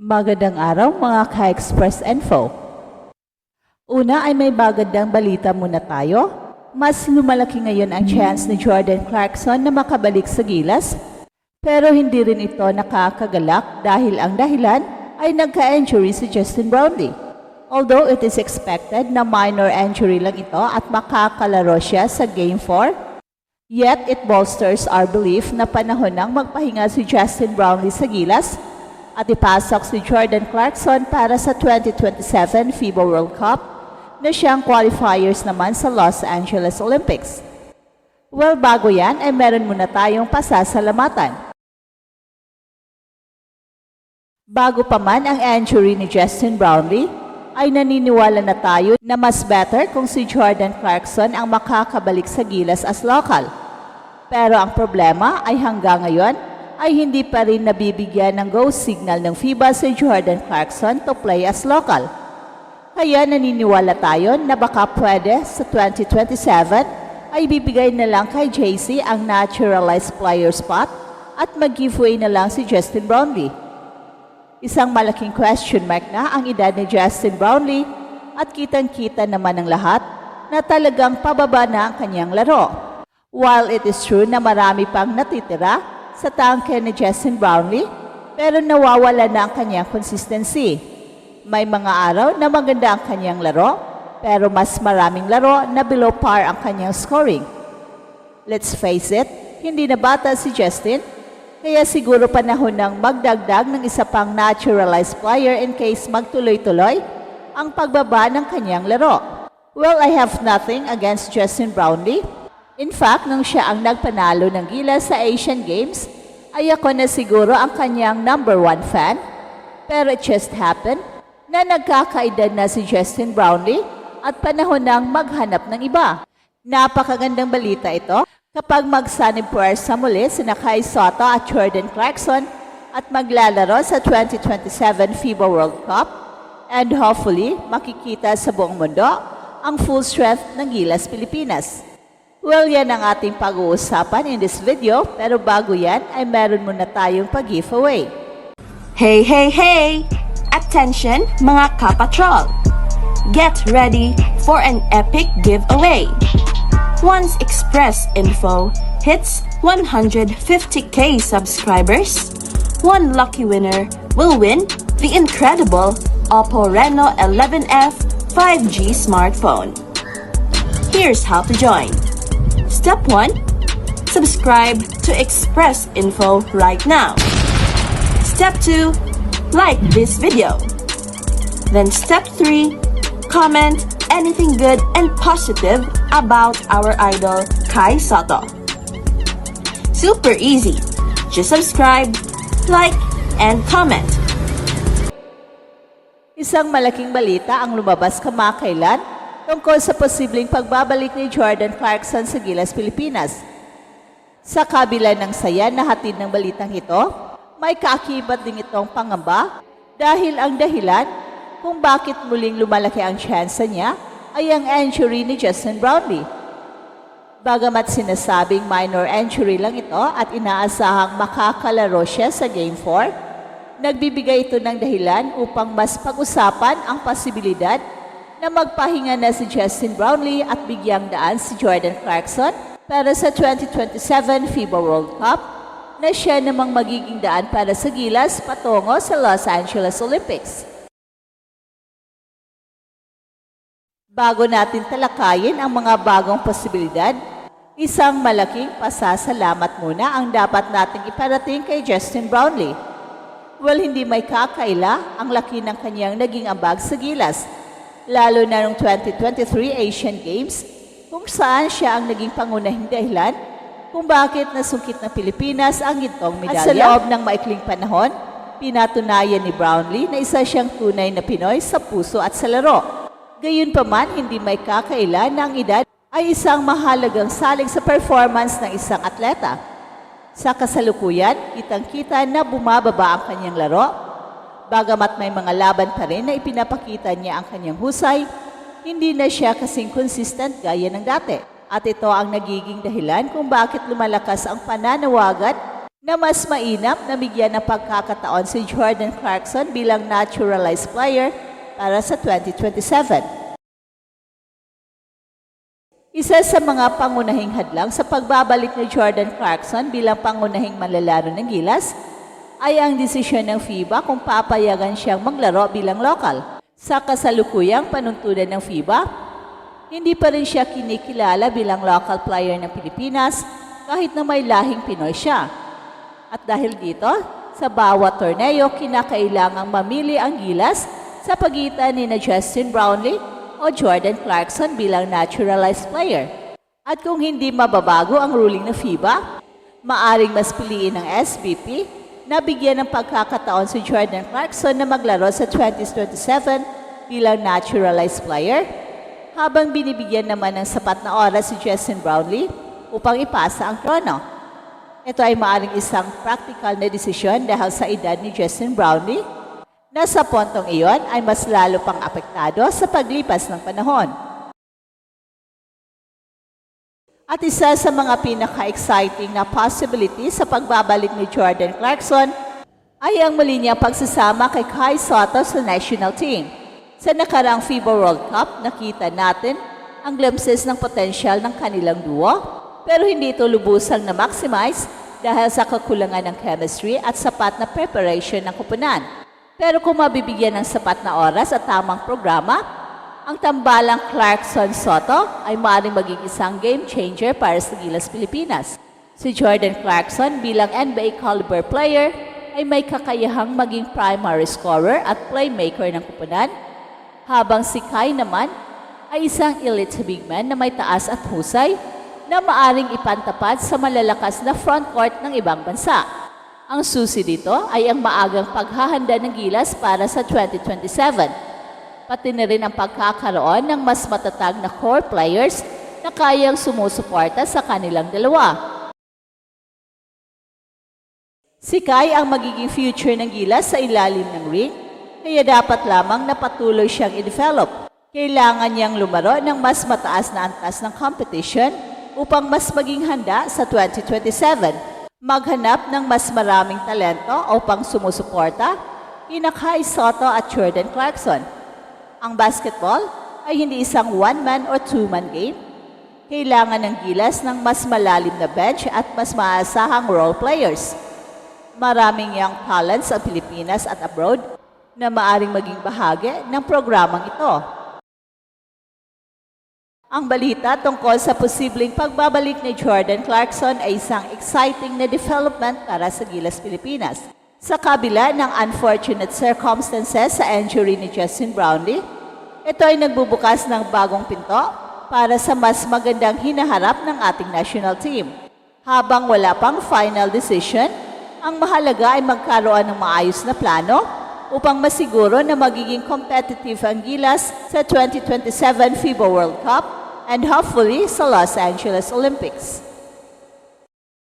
Magandang araw mga ka-Express Info. Una ay may magandang balita muna tayo. Mas lumalaki ngayon ang chance ni Jordan Clarkson na makabalik sa Gilas. Pero hindi rin ito nakakagalak dahil ang dahilan ay nagka-injury si Justin Brownlee. Although it is expected na minor injury lang ito at makakalaro siya sa Game 4, yet it bolsters our belief na panahon nang magpahinga si Justin Brownlee sa Gilas at ipasok si Jordan Clarkson para sa 2027 FIBA World Cup na siyang qualifiers naman sa Los Angeles Olympics. Well, bago yan ay meron muna tayong pasasalamatan. Bago pa man ang injury ni Justin Brownlee, ay naniniwala na tayo na mas better kung si Jordan Clarkson ang makakabalik sa Gilas as local. Pero ang problema ay hanggang ngayon, ay hindi pa rin nabibigyan ng go signal ng FIBA si Jordan Clarkson to play as local. Kaya naniniwala tayo na baka pwede sa 2027 ay bibigay na lang kay JC ang naturalized player spot at mag-giveaway na lang si Justin Brownlee. Isang malaking question mark na ang edad ni Justin Brownlee at kitang-kita naman ng lahat na talagang pababa na ang kanyang laro. While it is true na marami pang natitira sa tangke ni Justin Brownlee, pero nawawala na ang kanyang consistency. May mga araw na maganda ang kanyang laro, pero mas maraming laro na below par ang kanyang scoring. Let's face it, hindi na bata si Justin, kaya siguro panahon ng magdagdag ng isa pang naturalized player in case magtuloy-tuloy ang pagbaba ng kanyang laro. Well, I have nothing against Justin Brownlee. In fact, nung siya ang nagpanalo ng Gilas sa Asian Games, ay ako na siguro ang kanyang #1 fan. Pero it just happened na nagkakaedad na si Justin Brownlee at panahon nang maghanap ng iba. Napakagandang balita ito kapag magsanib puwersa muli sina Kai Sotto at Jordan Clarkson at maglalaro sa 2027 FIBA World Cup and hopefully makikita sa buong mundo ang full strength ng Gilas Pilipinas. Well, yan ang ating pag-uusapan in this video, pero bago yan ay meron muna tayong pag-giveaway. Hey, hey, hey! Attention mga kapatrol! Get ready for an epic giveaway! Once Express Info hits 150k subscribers, one lucky winner will win the incredible Oppo Reno 11F 5G smartphone. Here's how to join. Step 1. Subscribe to Express Info right now. Step 2. Like this video. Then Step 3. Comment anything good and positive about our idol Kai Sotto. Super easy. Just subscribe, like, and comment. Isang malaking balita ang lumabas kamakailan tungkol sa posibleng pagbabalik ni Jordan Clarkson sa Gilas Pilipinas. Sa kabila ng saya na hatid ng balitang ito, may kaakibat din itong pangamba dahil ang dahilan kung bakit muling lumalaki ang tsansa niya ay ang injury ni Justin Brownlee. Bagamat sinasabing minor injury lang ito at inaasahang makakalaro siya sa Game 4, nagbibigay ito ng dahilan upang mas pag-usapan ang posibilidad na magpahinga na si Justin Brownlee at bigyang daan si Jordan Clarkson para sa 2027 FIBA World Cup na siya namang magiging daan para sa Gilas patungo sa Los Angeles Olympics. Bago natin talakayin ang mga bagong posibilidad, isang malaking pasasalamat muna ang dapat nating iparating kay Justin Brownlee. Well, hindi may kakaila ang laki ng kanyang naging ambag sa Gilas, lalo na noong 2023 Asian Games, kung saan siya ang naging pangunahing dahilan kung bakit nasungkit ng Pilipinas ang gintong medalya. At sa loob ng maikling panahon, pinatunayan ni Brownlee na isa siyang tunay na Pinoy sa puso at sa laro. Gayunpaman, hindi may kakaila na ang edad ay isang mahalagang salig sa performance ng isang atleta. Sa kasalukuyan, kitang-kita na bumababa ang kanyang laro. Bagamat may mga laban pa rin na ipinapakita niya ang kanyang husay, hindi na siya kasing consistent gaya ng dati. At ito ang nagiging dahilan kung bakit lumalakas ang pananawagan na mas mainam na bigyan ng pagkakataon si Jordan Clarkson bilang naturalized player para sa 2027. Isa sa mga pangunahing hadlang sa pagbabalik ni Jordan Clarkson bilang pangunahing manlalaro ng Gilas ay ang desisyon ng FIBA kung papayagan siyang maglaro bilang lokal. Sa kasalukuyang panuntunan ng FIBA, hindi pa rin siya kinikilala bilang local player ng Pilipinas kahit na may lahing Pinoy siya. At dahil dito, sa bawat torneo, kinakailangang mamili ang Gilas sa pagitan ni Justin Brownlee o Jordan Clarkson bilang naturalized player. At kung hindi mababago ang ruling ng FIBA, maaring mas piliin ng SBP na bigyan ng pagkakataon si Jordan Clarkson na maglaro sa 2027 bilang naturalized player, habang binibigyan naman ng sapat na oras si Justin Brownlee upang ipasa ang trono. Ito ay maaaring isang practical na desisyon dahil sa edad ni Justin Brownlee na sa puntong iyon ay mas lalo pang apektado sa paglipas ng panahon. At isa sa mga pinaka-exciting na possibility sa pagbabalik ni Jordan Clarkson ay ang muli niyang pagsasama kay Kai Sotto sa national team. Sa nakaraang FIBA World Cup, nakita natin ang glimpses ng potensyal ng kanilang duo, pero hindi ito lubusang na-maximize dahil sa kakulangan ng chemistry at sapat na preparation ng koponan. Pero kung mabibigyan ng sapat na oras at tamang programa, ang tambalang Clarkson-Sotto ay maaaring maging isang game changer para sa Gilas Pilipinas. Si Jordan Clarkson bilang NBA caliber player ay may kakayahang maging primary scorer at playmaker ng koponan, habang si Kai naman ay isang elite big man na may taas at husay na maaring ipantapat sa malalakas na frontcourt ng ibang bansa. Ang susi dito ay ang maagang paghahanda ng Gilas para sa 2027, pati na rin ang pagkakaroon ng mas matatag na core players na kayang sumusuporta sa kanilang dalawa. Si Kai ang magiging future ng Gilas sa ilalim ng ring, kaya dapat lamang na patuloy siyang i-develop. Kailangan niyang lumaro ng mas mataas na antas ng competition upang mas maging handa sa 2027. Maghanap ng mas maraming talento upang sumusuporta kina Kai Sotto at Jordan Clarkson. Ang basketball ay hindi isang one-man or two-man game. Kailangan ng Gilas ng mas malalim na bench at mas maasahang role players. Maraming young talents sa Pilipinas at abroad na maaring maging bahagi ng programang ito. Ang balita tungkol sa posibleng pagbabalik ni Jordan Clarkson ay isang exciting na development para sa Gilas Pilipinas. Sa kabila ng unfortunate circumstances sa injury ni Justin Brownlee, ito ay nagbubukas ng bagong pinto para sa mas magandang hinaharap ng ating national team. Habang wala pang final decision, ang mahalaga ay magkaroon ng maayos na plano upang masiguro na magiging competitive ang Gilas sa 2027 FIBA World Cup and hopefully sa Los Angeles Olympics.